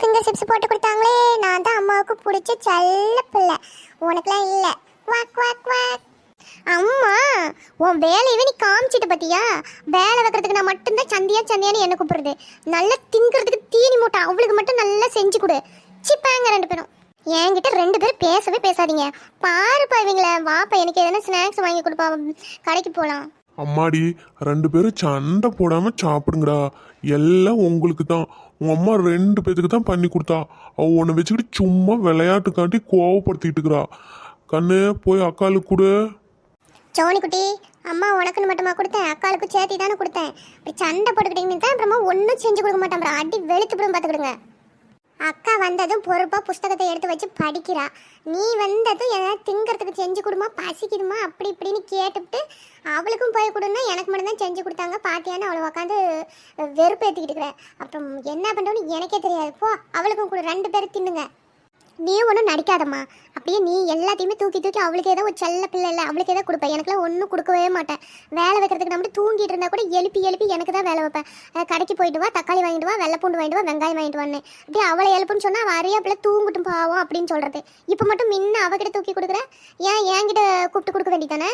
Finger chips போட்டு கொடுத்தாங்களே, நான் தான் அம்மாவுக்கு பிடிச்ச செல்ல பிள்ளை. உனக்குலாம் இல்லை. Quack quack quack. அம்மா, உன் வேலையவே நீ காமிச்சிட்டு பார்த்தியா? வேலை வைக்கிறதுக்கு நான் மட்டும்தான் சந்தியான்னு என்ன கூப்பிடுறது. நல்லா திங்கிறதுக்கு தீனி மூட்டை அவளுக்கு மட்டும் நல்லா செஞ்சு கொடு. சிப்பாங்க ரெண்டு பேரும். என்கிட்ட ரெண்டு பேரும் பேசவே பேசாதீங்க. பாருப்பா இவங்கள. வாப்பா, எனக்கு எதனா ஸ்நாக்ஸ் வாங்கி கொடுப்பா, கடைக்கு போகலாம். அம்மாடி, ரெண்டு பேரும் சண்டை போடாம சாப்பிடுங்கடா. எல்லாம் உங்களுக்கு தான். உன் அம்மா ரெண்டு பேத்துக்கு தான் பண்ணி கொடுத்தா. அவ உன்னை வச்சுக்கிட்டு சும்மா விளையாட்டுக்காண்டி கோவப்படுத்திட்டு இருக்கிறா. கண்ணு, போய் அக்காளுக்கு கொடு. சோனி குட்டி, அம்மா உனக்குன்னு மட்டுமா கொடுத்தேன், அக்காளுக்கு சேர்த்தி தானே கொடுத்தேன். இப்படி சண்டை போட்டுக்கிட்டீங்கன்னு தான் அப்புறமா ஒன்றும் செஞ்சு கொடுக்க மாட்டேன். அப்புறம் அடி வெளுத்துப்படும் பார்த்துக்கிடுங்க. அக்கா வந்ததும் பொறுப்பாக புஸ்தகத்தை எடுத்து வச்சு படிக்கிறா. நீ வந்ததும் ஏதாவது திங்கிறதுக்கு செஞ்சு கொடுமா, பசிக்குதுமா அப்படி இப்படின்னு கேட்டுவிட்டு அவளுக்கும் போய் கொடுன்னா எனக்கு மட்டும்தான் செஞ்சு கொடுத்தாங்க பாத்தியான்னு அவளை உட்காந்து வெறுப்பேற்றிக்கிட்டு இருக்கிறேன். அப்புறம் என்ன பண்ணுறோன்னு எனக்கே தெரியாது. போ, அவளுக்கும் கூட ரெண்டு பேரும் தின்னுங்க. நீ ஒன்றும் நடிக்காதம்மா. அப்படியே நீ எல்லாத்தையுமே தூக்கி தூக்கி அவளுக்கு ஏதோ ஒரு செல்ல பிள்ளை இல்லை, அவளுக்கு ஏதோ கொடுப்பேன். எனக்குலாம் ஒன்றும் கொடுக்கவே மாட்டேன். வேலை வைக்கிறதுக்கு நம்ம தூங்கிட்டு இருந்தால் கூட எழுப்பி எனக்கு தான் வேலை வைப்பேன். கடைக்கு போயிட்டு வா, தக்காளி வாங்கிட்டு வா, வெள்ளைப்பூண்டு வாங்கிட்டு வா, வெங்காயம் வாங்கிட்டு வான்னு. அப்படியே அவளை எழுப்புன்னு சொன்னால் அவள் அறியா பிள்ளை தூங்கிட்டும் பாவம் அப்படின்னு சொல்கிறது. இப்போ மட்டும் முன்ன அவகிட்ட தூக்கி கொடுக்குற, ஏன் என்கிட்ட கூப்பிட்டு கொடுக்க வேண்டியதானே?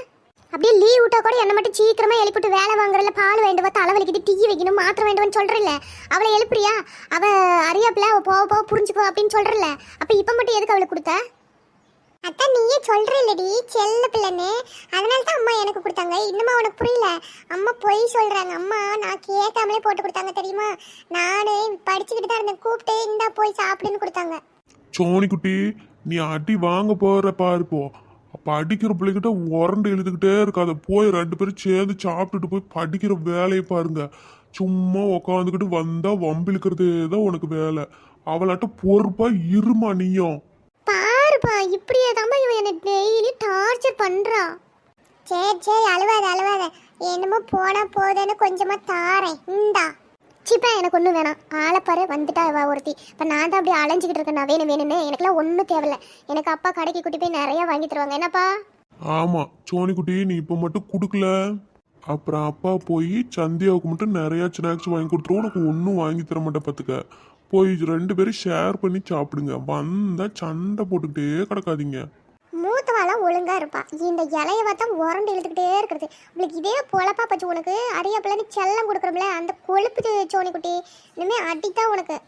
அப்படியே லீவ் விட்டா கூட என்ன மட்டும் சீக்கிரமா எழுப்பிட்டு வேலை வாங்குறல, பால் வேண்டுவா, தலைவலிக்கிட்டு டீ வைக்கணும், மாத்திரை வேண்டுவான்னு சொல்றல. அவளை எழுப்புறியா? அவ அறியாப்பில அவ போக புரிஞ்சுக்கோ அப்படின்னு சொல்றல. அப்ப இப்ப மட்டும் எதுக்கு அவளுக்கு கொடுத்த? அத்தான் நீயே சொல்ற இல்லடி செல்ல பிள்ளைன்னு. அதனால தான் அம்மா எனக்கு கொடுத்தாங்க. இன்னுமா உனக்கு புரியல? அம்மா பொய் சொல்றாங்க. அம்மா நான் கேட்காமலே போட்டு கொடுத்தாங்க தெரியுமா? நானே படிச்சுக்கிட்டு தான் இருந்தேன், கூப்பிட்டு இந்தா போய் சாப்பிடுன்னு கொடுத்தாங்க. சோனி குட்டி, நீ அடி வாங்க போற பாருப்போ. அப்போ அடிக்கிற பிள்ளைகிட்ட உரண்டு எழுதுகிட்டே இருக்காத. போய் ரெண்டு பேரும் சேர்ந்து சாப்பிட்டுட்டு போய் படிக்கிற வேலையை பாருங்க. சும்மா உக்காந்துக்கிட்டு வந்தா வம்பிழுக்கிறதே தான் உனக்கு வேலை. அவளாட்ட பொறுப்பா இருமா நீயும். பாருப்பா, இப்படியே தான் இவன் என்ன டெய்லி டார்ச்சர் பண்றா. சரி அழுவாத. என்னமோ போனா போதேன்னு கொஞ்சமா தாரேன், இந்தா. சிப்பா, எனக்கு ஒன்றும் வேணாம். ஆளைப்பாரு வந்துட்டா வா ஒருத்தி. இப்போ நான் தான் அப்படியே அலைஞ்சிக்கிட்டு இருக்கேன். நான் வேணும்னு எனக்குலாம் ஒன்றும் தேவையில்ல. எனக்கு அப்பா கடைக்கு கூட்டி போய் நிறையா வாங்கி தருவாங்க. என்னப்பா? ஆமா சோனி குட்டி, நீ இப்போ மட்டும் கொடுக்கல, அப்புறம் அப்பா போய் சந்தியாவுக்கு மட்டும் நிறைய ஸ்நாக்ஸ் வாங்கி கொடுத்துருவோம். உனக்கு ஒன்றும் வாங்கி தர மாட்டேன் பார்த்துக்க. போய் ரெண்டு பேரும் ஷேர் பண்ணி சாப்பிடுங்க. வந்தா சண்டை போட்டுக்கிட்டே கிடக்காதீங்க. மூத்தவாலாம் ஒழுங்கா இருப்பா. இந்த இலையவா தான் உரண்டு இழுத்துக்கிட்டே இருக்கிறது. உங்களுக்கு இதே பொழப்பா பச்சு. உனக்கு அறியாப்பிள்ளன்னு செல்லம் கொடுக்குறோம்ல, அந்த கொழுப்பு சோனி குட்டி. இனிமேல் அடித்தான் உனக்கு.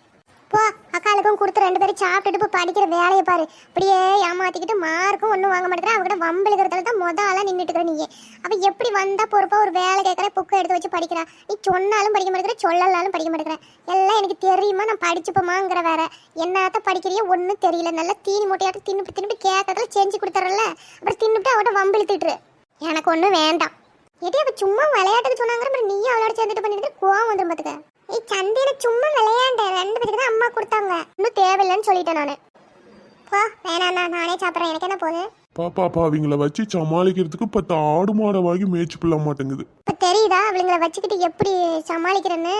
போ, அக்காளுக்கும் கொடுத்து ரெண்டு பேரும் சாப்பிட்டுட்டு இப்போ படிக்கிற வேலையை பாரு. அப்படியே ஏமாத்திக்கிட்டு மார்க்கும் ஒன்றும் வாங்க மாட்டேங்கிற. அவகிட்ட வம்பளுக்கிறதுல தான் ஆளாக நின்றுட்டு இருக்கிற நீயே. அவள் எப்படி வந்தால் பொறுப்பாக ஒரு வேலை கேட்குற, புக்கை எடுத்து வச்சு படிக்கிறா. நீ சொன்னாலும் படிக்க மாட்டேங்கிற, சொல்லலாலும் படிக்க மாட்டேங்கிற. எல்லாம் எனக்கு தெரியுமா, நான் படிச்சுப்போமாங்கிற வேற. என்னத்தான் படிக்கிறியோ ஒன்றும் தெரியல. நல்லா தீனி மூட்டையாட்டு தின்னுட்டு கேட்கறதுல செஞ்சு கொடுத்துறல. அப்புறம் தின்னுட்டு அவட்ட வம்பிழுத்துட்டு. எனக்கு ஒன்றும் வேண்டாம். எடி அவள் சும்மா விளையாட்டுக்கு சொன்னாங்கிற மாதிரி நீயும் அவளோட சேர்ந்துட்டு பண்ணிட்டு கோவம் வந்துடும் பார்த்துக்க. சந்தையில சும்மா விளையாண்டேன். ரெண்டு பேருக்கு தான் அம்மா கொடுத்தாங்க. இன்னும் தேவையில்லைன்னு சொல்லிட்டேன் நானு. போ, வேணாண்ணா, நானே சாப்பிட்றேன். எனக்கு என்ன போகுது? பாப்பா அவங்கள வச்சு சமாளிக்கிறதுக்கு 10 ஆடு மாடை வாங்கி மேய்ச்சி பிள்ள மாட்டேங்குது. இப்போ தெரியுதா அவளுங்களை வச்சுக்கிட்டு எப்படி சமாளிக்கிறேன்னு?